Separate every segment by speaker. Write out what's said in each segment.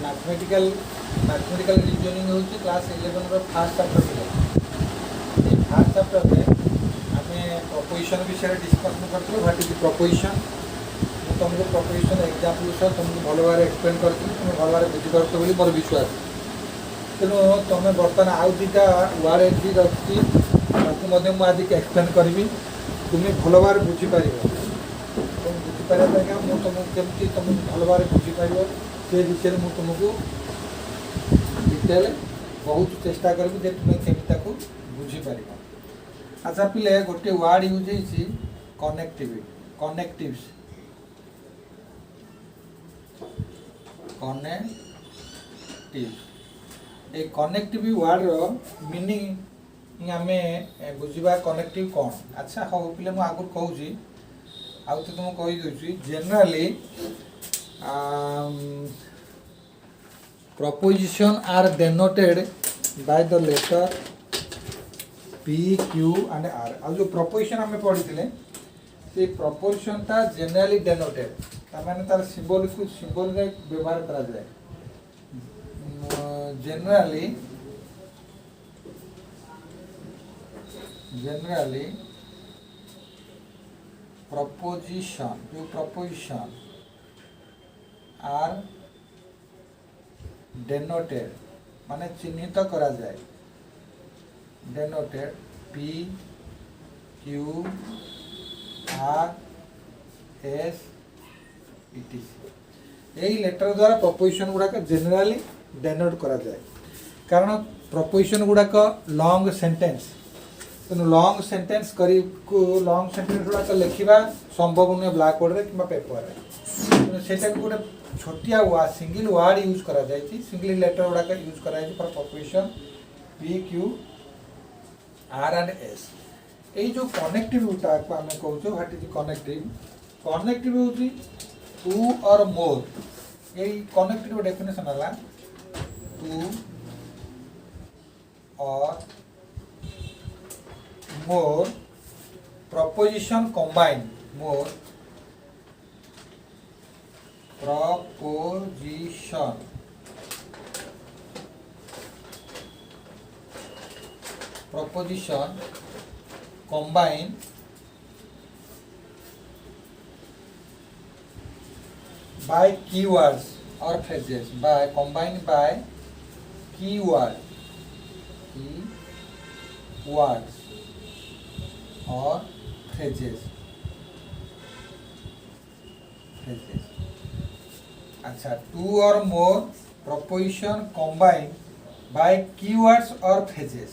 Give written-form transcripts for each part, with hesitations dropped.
Speaker 1: Mathematical mathematical reasoning होची class 11 row first chapter थे। ये फर्स्ट चैप्टर में आम प्रपोजिशन विषय डिस्कसन करते व्हाट इज प्रपोजिशन। तुमको प्रपोजिशन एग्जाम्पल सह तुमको भल भाव एक्सप्लेन कर तुम भल भाव बुझीपार बोली मोर विश्वास। तेणु तुम बर्तमान आउ दुटा वार्ड एंट्री रखी मुझे आज एक्सप्लेन करी तुम्हें भल भाव बुझीपार तुम बुझीपार मुझे तुमको केमती तुम भल भाव बुझीपार से विषय मुझे तुमको डिटेल बहुत चेष्टा करी तुम्हें केमी बुझीपार। अच्छा पिले गोटे वार्ड यूज होती कनेक्टिविटी ए कनेक्टिव वार्ड रो मीनिंग आम बुझा कनेक्टिव कौन। अच्छा हाँ पिले मुझे आगुरी कहूँ आउ तो तुमको कहीदे generally proposition are denoted by the letter P, Q and R। आ जो प्रपोजिशन आम पढ़ी से प्रपोजिशन टा जेनराली डेनोटेड तार तार सिंबल को सिंबल रे व्यवहार करा जाए। जनरली प्रपोजिशन जो प्रपोजिशन आर डेनोटेड माने चिन्हित करा जाए denoted P, Q, R, S यही लेटर द्वारा प्रपोजिशन गुड़ाक जेनराली डेनोट करा जाए। कारण प्रपोजिशन गुड़ाक लॉन्ग सेंटेंस तेणु लॉन्ग सेंटेंस लॉन्ग सेंटेंस गुड़ाक लिखा संभव नुहे ब्लैक बोर्ड कि पेपर से गोटे छोटिया सिंगल वार्ड यूज करा जाए सिंगल लेटर गुड़ाक यूज करा for preposition P, Q, R and S। यही जो कनेक्टिव टाइप आम कहूँ व्हाट इज कनेक्टिव हूँ टू और मोर। यही कनेक्टिव डेफिनेशन है two or more proposition combine more proposition combine by keywords or phrases combined by keywords or phrases। अच्छा to or more preposition combined by keywords or phrases।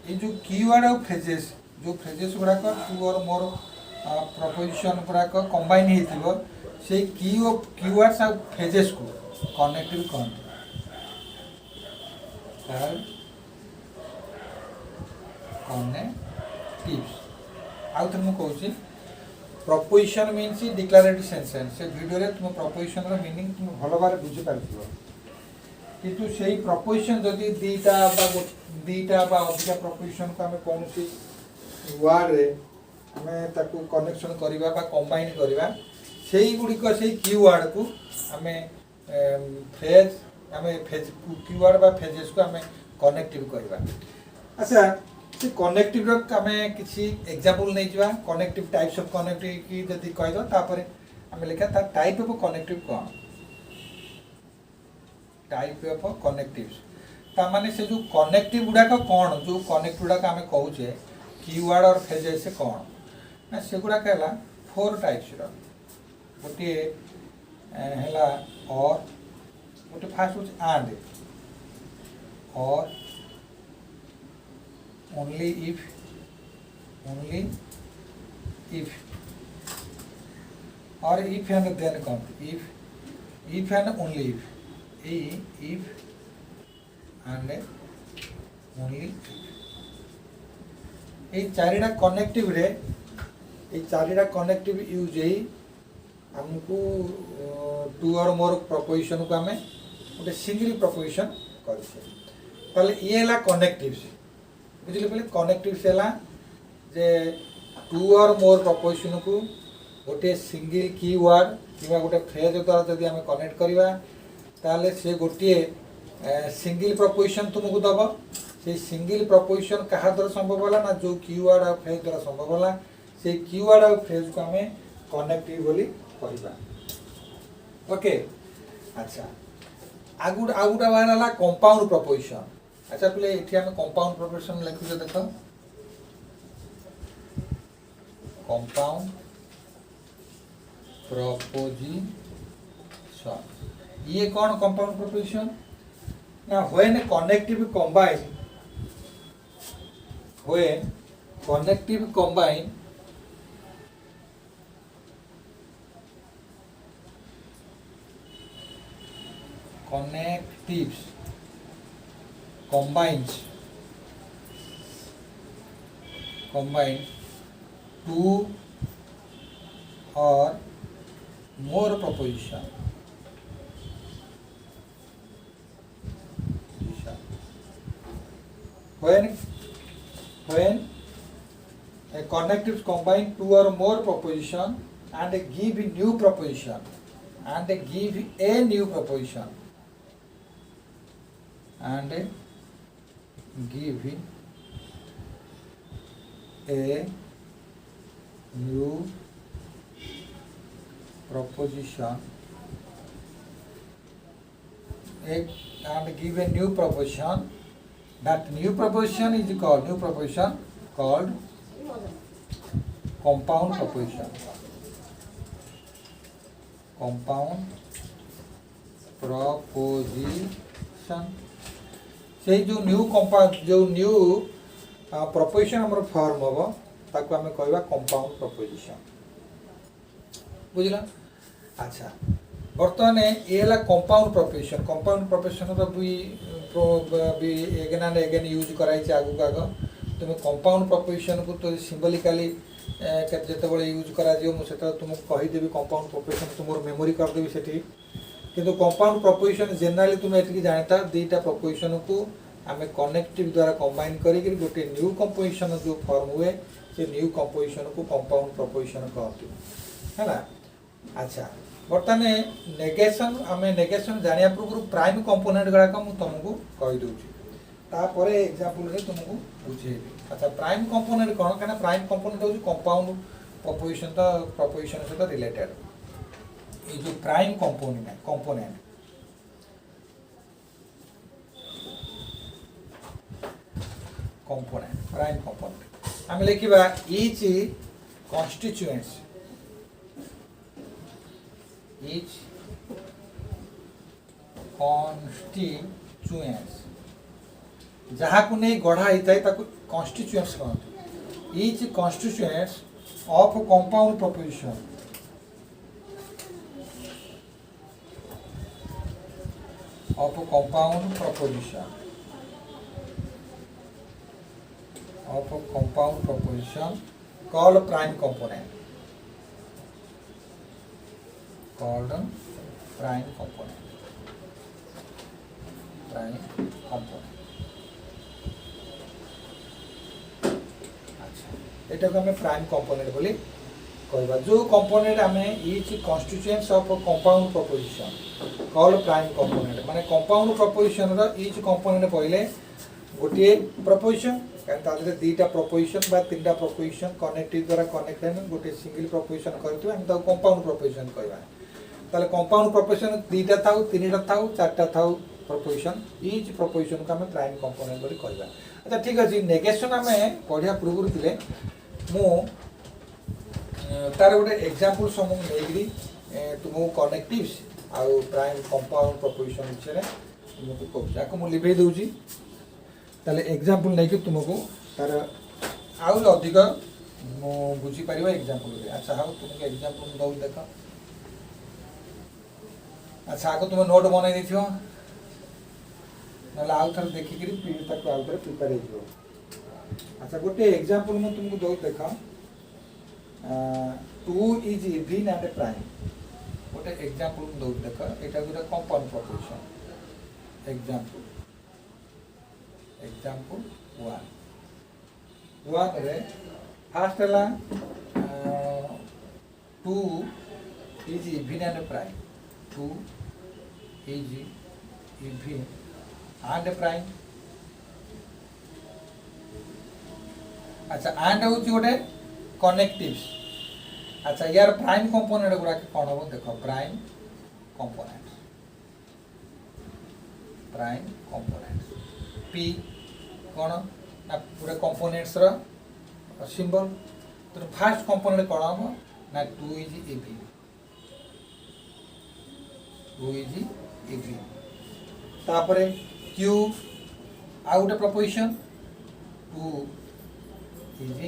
Speaker 1: ये जो keyword और phrases जो phrases गुड़ाक to or more preposition गुड़ाक combine हो keywords और phrases को connective कहते। आउ थे मुझे प्रपोजिशन मीन्स डिक्लेरेटिव सेंटेंस से वीडियो रे तुम प्रपोजिशन रो मीनिंग तुम भल भाव बुझी पारथिबो किंतु सेही प्रपोजिशन जदि दीटा अधिका प्रपोजिशन को आम कौन सी वार्ड रे आम ताकू कनेक्शन करवा कंबाइन करवा से गुड़िक से कीवर्ड को आम फ्रेज आम कीवर्ड बा फ्रेजेस को आम कनेक्टिव करवा। अच्छा से कनेक्टिव आम किसी एग्जांपल नहीं जावा कनेक्टिव टाइप्स ऑफ कनेक्टिव की जदि कह तापर आम लिखा तार टाइप ऑफ कनेक्टिव कौन टाइप ऑफ कनेक्टिव्स तामाने से जो कनेक्टिव गुड़ाक कौन जो कनेक्टिव गुड़ाक आम कहूचे कीवर्ड और फ्रेजेस से कौन ना से गुड़ाक है 4 टाइप्स गोटे है और गोटे फास्ट हूँ एंड और ओनली इफ और इफ एंड देन कौन if and only if and only ये चारिटा कनेक्टिव रे ये चारिटा कनेक्टिव यूज ही हमको टू और मोर प्रपोजिशन को आम गोटे सिंगल प्रपोजिशन कर ये है कनेक्टिव्स बुझे पे कनेक्टिव्स है जे टू और मोर प्रपोजिशन को गोटे सिंगल कीवर्ड कि गोटे फ्रेज द्वारा जब आम कनेक्ट करवा ताले से गोटे सिंगल प्रपोजिशन तुमको दब से सिंगल प्रपोजिशन क्या द्वारा संभव है ना जो कीवर्ड आ फ्रेज द्वारा संभव है से कीवर्ड आ फ्रेज को आम कनेक्टिव बोली कहवा। ओके अच्छा आगुटा बाहर है कंपाउंड प्रपोजिशन। अच्छा पे ये आम कंपाउंड प्रपोजिशन लिखुचे देख कंपाउंड प्रपोजिशन ये कौन कंपाउंड प्रपोजिशन ना when connective combine connectives combine two or more proposition when a connectives combine two or more proposition and give new proposition and give a new proposition and give a new proposition and give a new proposition. That new proposition is called compound proposition. Compound proposition से जो new preposition हमर form हम ताको आम कहवा compound preposition बुझला। अच्छा बर्तमान ये है कंपाउंड प्रपोजिशन भी एगेन एंड एगेन यूज कराई आगु आग तुम कंपाउंड प्रपोजिशन को तो सिंबलिकाली जिते यूज करा मुझे तुमको कहीदेवी कंपाउंड प्रपोजिशन तुम मेमोरी करदेवी से किंतु कंपाउंड प्रपोजिशन जनरली तुम ये जानता दुईटा प्रपोजिशन को आम कनेक्टिव द्वारा कंबाइन करके गोटे न्यू कंपोजिशन जो फॉर्म हुए से न्यू कंपोजिशन को कंपाउंड प्रपोजिशन कहते है। अच्छा बर्तमान नेगेशन आम नेगेशन जाना पूर्व प्राइम कंपोनेंट गुड़ाक मुझे तुमको कहीदे तापर एग्जांपल तुमको बुझेबी। अच्छा प्राइम कंपोनेंट कौन क्या प्राइम कंपोनेंट हूँ कंपाउंड प्रपोजिशन सहित रिलेटेड ये जो प्राइम कंपोनेंट प्राइम कंपोनेंट आम लिखा इच कॉन्स्टिट्यूएंट्स जहाँ को नहीं गढ़ा होता है कॉन्स्टिट्यूएंट्स कहते etch constituents of compound preposition called prime component अच्छा ये प्राइम कंपोनेंट बोली कहवा जो कंपोनेंट आम etch constituents of compound preposition called prime component माने कंपाउंड प्रपोजिशन रो इच कंपोनेंट पहले गोटे प्रपोजिशन कारण दुईटा प्रपोजिशन बा तीन प्रपोजिशन कनेक्टिव द्वारा कनेक्ट गोटे सिंगल प्रपोजिशन करते कंपाउंड प्रपोजिशन कहवा ताले कंपाउंड प्रपोजिशन दुईटा था तीन था चार्टा था प्रपोजिशन इच प्रपोजिशन को आम प्राइम कंपोनेंट बोली कहवा। अच्छा ठीक अच्छे नेगेशन आम पढ़िया पूर्व थे मु तार गोटे एग्जांपल समूह नहीं तुमको कनेक्टिव्स आउ प्राइम कंपाउंड प्रपोजिशन विषय तुमको कहूँ आपको मुझे लिभे दूसरी ताले एग्जांपल नहीं तुमको तार आउ अधिक बुझीपर एग्जांपल। अच्छा हाँ तुमको एग्जांपल दौर देख। अच्छा आगे तुम नोट बन ना आउ थे देखिक आउ थे प्रिपेयर हो। अच्छा गोटे एग्जांपल मुझे तुमको दौर देख 2 is even and prime गोटे एग्जांपल दौर देख यहाँ गोटे कंपाउंड प्रपोजिशन एग्जांपल 1 रे फास्ट है 2 is even and prime. 2 is even and prime. अच्छा and होची गोटे कनेक्टिव्स. अच्छा यार प्राइम कंपोनेंट गुड़ा कौन हम देख प्राइम कंपोनेंट्स पी कौन ना पूरे कंपोनेंट्स रो सिंबल. तो फर्स्ट कंपोनेंट कौन हम ना 2 इज इवन. 2 इज इवन तापरे क्यू आउ गोटे प्रपोजिशन 2 इज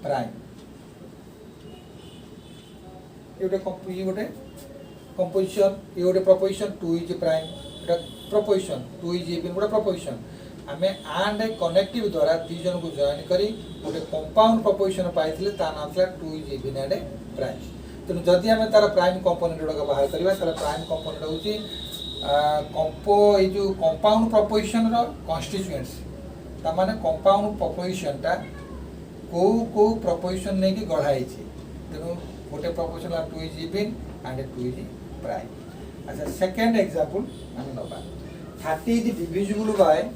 Speaker 1: प्राइम. ये गोटे कंपोजिशन ये गोटे preposition 2 is prime. Etah preposition 2 is even गोटे प्रपोजिशन. आमे एंड कनेक्टिव द्वारा दी जन को जॉइन करी गोटे कंपाउंड प्रपोजिशन पाइथिले ता नाम छला 2 इज इवन एंड प्राइम. तेणु जदि आमे तार प्राइम कंपोनेंट गुडा बाहर करबा तार प्राइम कंपोनेंट होची ए जो कंपाउंड प्रपोजिशन रो कॉन्स्टिट्यूएंट्स. ता माने कंपाउंड प्रपोजिशन टा को प्रपोजिशन नै कि गढ़ाई छी. तेणु गोटे preposition 2 is even and 2 is prime. अच्छा सेकंड एग्जांपल हम नबा 30 is divisible by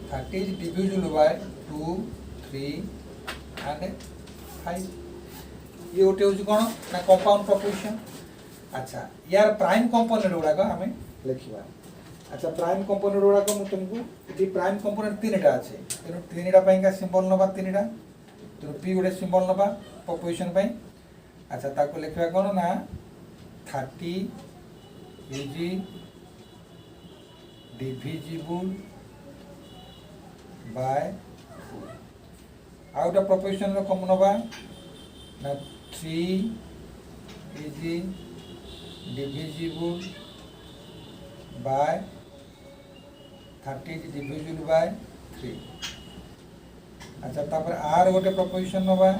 Speaker 1: 30 is divisible by 2, 3 and 5. ये गोटे हूँ कौन ना कंपाउंड प्रपोजिशन. अच्छा यार प्राइम कंपोनेंट गुड़ाक आम लिखा. अच्छा प्राइम कंपोनेंट गुड़ाक तुमको ये प्राइम कंपोनेंट 3टा अच्छे. तेणु 3टा सिंबल नवा 3टा. तेणु पी गोटे सिंबल नवा प्रपोजिशन. अच्छा ताको लिखा कौन ना 30 इज डिविजिबल बाय 2. आउ गोटे प्रपोजिशन कम नवा ना 3 is divisible by 30 is divisible by 3. अच्छा तापर आर गोटे प्रपोजिशन नवा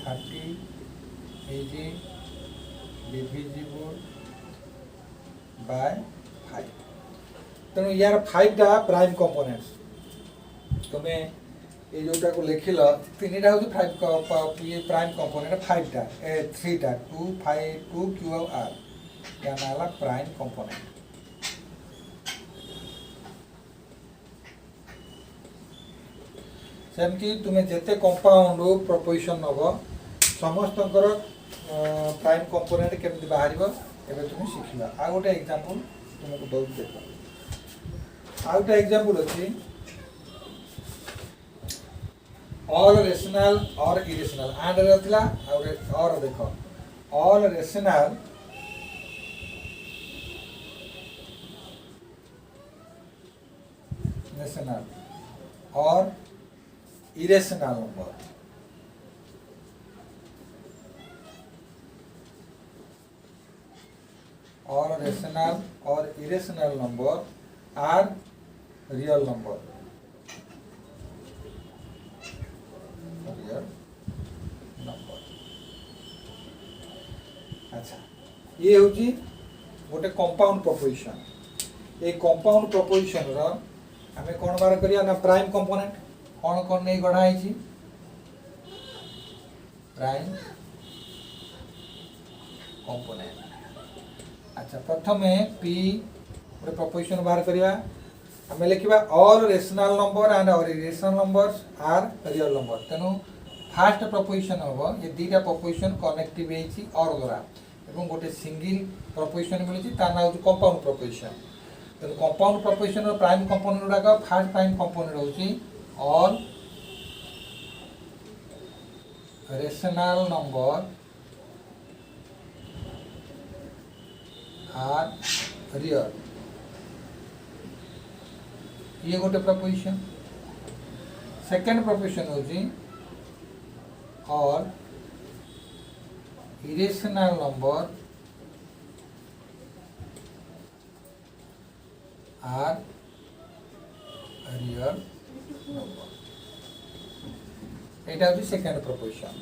Speaker 1: 30 इज डिविजिबल बाय 5. तेणु यार 5टा प्राइम कंपोनेंट्स. तुम्हें ये जोटा को लिखिल 3टा हूँ 5 ये प्राइम कंपोनेंट 5टा 3टा 2 5 2 क्यू और आर या नाला प्राइम कंपोनेंट. सेमती तुम्हें जिते कंपाउंड प्रपोजिशन नब समस्त प्राइम कंपोनेंट केमती बाहर एवं तुम्हें शिखा. आ गोटे एग्जांपल तुमको बहुत देख. आ गोटे एग्जांपल अच्छी all rational or irrational and रहतला और देखो all rational or irrational number. All rational or irrational number are real number. Number. अच्छा ये हूँ गोटे कंपाउंड प्रपोजिशन. ये कंपाउंड प्रपोजिशन रो आमे कौन बार करिया ना प्राइम कंपोनेंट कौन कौन नहीं गढ़ाई प्राइम कंपोनेंट. अच्छा प्रथम पी गोटे प्रपोजिशन बाहर करिया. आमे लिखिबा ऑल रेशनल नंबर एंड और irrational numbers are real number. तेणु फास्ट प्रपोजिशन हम ये 2टा प्रपोजिशन कनेक्टिव और द्वारा एवं गोटे सिंगल प्रपोजिशन मिली ना हूँ कंपाउंड प्रपोजिशन. तेणु कंपाउंड प्रपोजिशन प्राइम कंपोनेंट गुड़ाक फास्ट प्राइम कंपोनेंट हूँ all rational number are real. ये गोटे प्रपोजिशन. सेकेंड प्रपोजिशन हूँ और irrational number are real number. एटा हूँ सेकेंड प्रपोजिशन.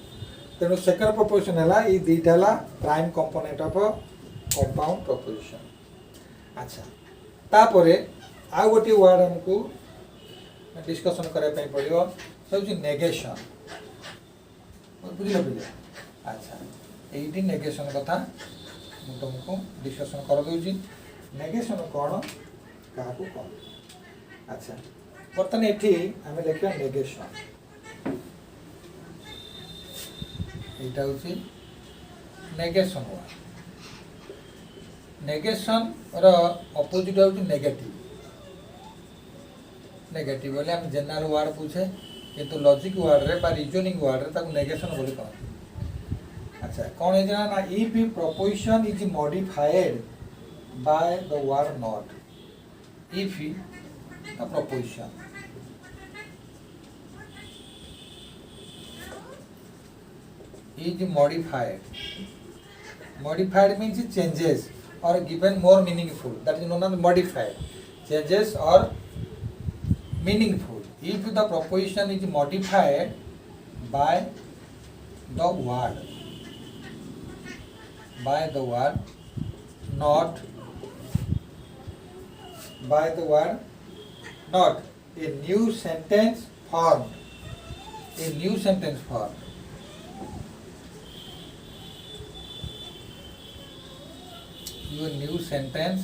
Speaker 1: तेणु सेकेंड प्रपोजिशन है ये 2टा prime component of compound proposition. अच्छा तापरे आ गोटे वर्ड हमको डिस्कशन करने पड़ो से नेगेशन बुझल बुझे। अच्छा ये नेगेशन कथा मुझे तुमको डिस्कसन कर दूँ नेगेशन कौन क्या कौन। अच्छा बर्तमान ये आम लिखा नेगेशन यहाँ हूँ नेगेशन वर्ड नेगेशन अपोजिट हूँ नेगेटिव नेगेटिव बोले हम जनरल वर्ड पूछे किंतु लॉजिक वर्ड रे बा रीजनिंग वर्ड रे ताको नेगेशन बोली कहते। अच्छा कौन है ना if preposition is modified by the word not if the preposition is modified means it changes or given more meaningful, that is known as modified, changes or meaningful. If the proposition is modified by the word not a new sentence formed your new sentence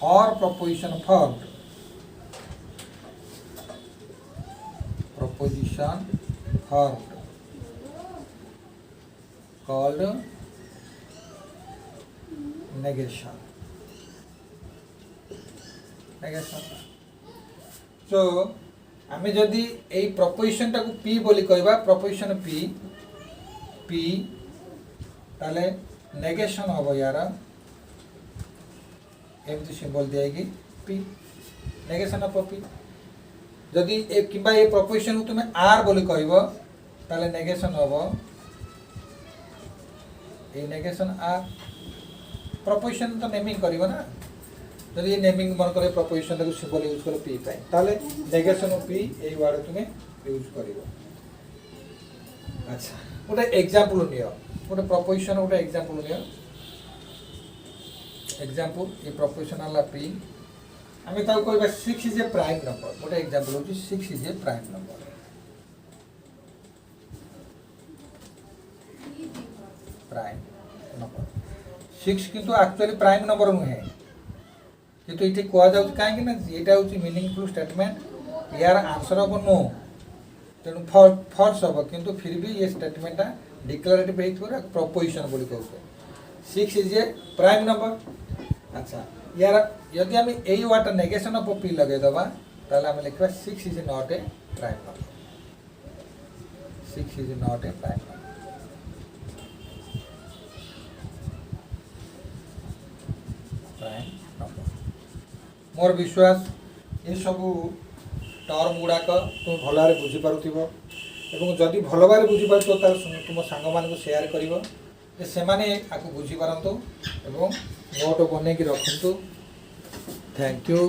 Speaker 1: or proposition formed called negation so आमे जदि ए preposition टाको P बोली कहबा preposition P ताले negation हबो यार एमती symbol दिएगी पी नेगेशन ऑफ पी जदि किबा ए प्रपोजिशन को तुम आर बोली कहबो ताले नेगेशन हबो ए नेगेशन आर प्रपोजिशन तो नेमिंग करिवो ना जदि नेमिंग मन करे प्रपोजिशन को सिंबल यूज करो पी पाए ताले negation of P a word तुम यूज करिवो। अच्छा गोटे एग्जांपल नियो गोटे प्रपोजिशन गोटे एग्जांपल नियो एग्जांपल ये प्रपोजिशन वाला पी आम ताको कहबा 6 इज ए प्राइम नंबर गोटे एग्जांपल होची 6 is a prime number six किंतु एक्चुअली प्राइम नंबर नुहे किंतु ये कह जाऊँ कहीं यहाँ हूँ मीनिंगफुल स्टेटमेंट यार आंसर हम नो तेणु फॉल्स हम किंतु फिर भी ये स्टेटमेंटा डिक्लेरेटिव होता प्रपोजिशन बोली कहते 6 इज ए प्राइम नंबर। अच्छा यार यदि आम यही वाटर नेगेशन ऑफ पी लगेदबा ताले आम लिखा 6 is not a prime number 6 is not a prime number मोर विश्वास ये सब टर्म गुड़ाक तुम भल भाव बुझीपार एवं जदि भल भाव बुझीपार तुम सांग मान सेयार कर से बुझीपारतु एवं नोट बनई रखु। Thank you.